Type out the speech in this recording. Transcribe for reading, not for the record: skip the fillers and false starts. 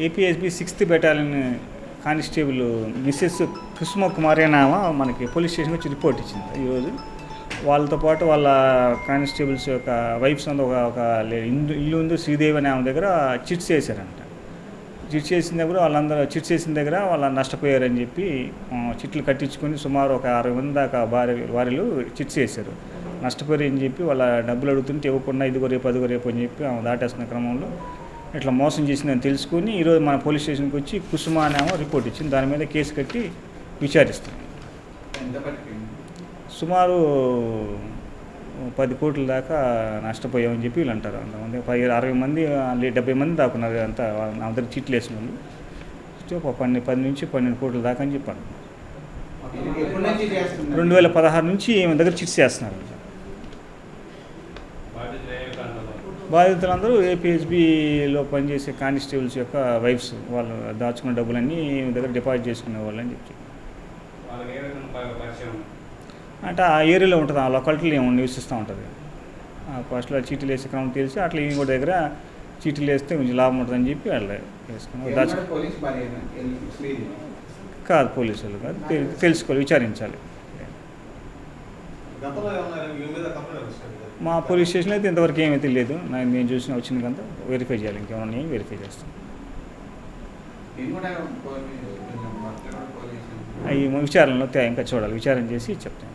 APSB 6th battalion constable missus కుసుమ కుమారి నామ మనకి police station వచ్చి రిపోర్ట్ ఇచ్చింది ఈరోజు. వాళ్ళతో పాటు వాళ్ళ కానిస్టేబుల్స్ యొక్క వైఫ్స్ అంతా ఒక ఇల్లు ఉంది శ్రీదేవి అనే ఆమె దగ్గర చిట్స్ వేశారంట. చిట్స్ చేసిన దగ్గర వాళ్ళందరూ చిట్స్ వేసిన దగ్గర వాళ్ళ నష్టపోయారని చెప్పి చిట్లు కట్టించుకొని సుమారు ఒక 60 మంది దాకా వారిలో చిట్స్ వేశారు. నష్టపోయారు అని చెప్పి వాళ్ళ డబ్బులు అడుగుతుంటే ఇవ్వకుండా ఇదిగో రేపు అని చెప్పి ఆమె దాటేస్తున్న క్రమంలో ఇట్లా మోసం చేసిందని తెలుసుకొని ఈరోజు మన పోలీస్ స్టేషన్కి వచ్చి కుసుమ అనేమో రిపోర్ట్ ఇచ్చింది. దాని మీద కేసు కట్టి విచారిస్తాం. సుమారు 10 కోట్ల దాకా నష్టపోయామని చెప్పి వీళ్ళు అంటారు. అంతమంది 60 మంది 70 మంది దాకా ఉన్నారు. అంతా నా దగ్గర చిట్లు వేసిన వాళ్ళు 10 నుంచి 12 కోట్ల దాకా అని చెప్పాను. 2016 నుంచి ఈమె దగ్గర చిట్స్ చేస్తున్నారు. బాధితులందరూ ఏపీఎస్బిలో పనిచేసే కానిస్టేబుల్స్ యొక్క వైఫ్స్. వాళ్ళు దాచుకున్న డబ్బులన్నీ ఈమె దగ్గర డిపాజిట్ చేసుకునే వాళ్ళని చెప్పి అంటే ఆ ఏరియాలో ఉంటుంది, ఆ లొకాలిటీలో ఏమో నివసిస్తూ ఉంటుంది. ఫస్ట్లో చీటీలు వేసే క్రమం తెలిసి అట్లా ఈమె కూడా దగ్గర చీటీలు వేస్తే కొంచెం లాభం ఉంటుందని చెప్పి వాళ్ళు వేసుకుని కాదు పోలీసు వాళ్ళు కాదు, తెలుసుకోవాలి, విచారించాలి. మా పోలీస్ స్టేషన్లో అయితే ఇంతవరకు ఏమైతే లేదు. నేను చూసిన వచ్చింది కనుక వెరిఫై చేయాలి, ఇంకేమన్నా వెరిఫై చేస్తాం. అవి విచారణలో ఇంకా చూడాలి, విచారణ చేసి చెప్తాను.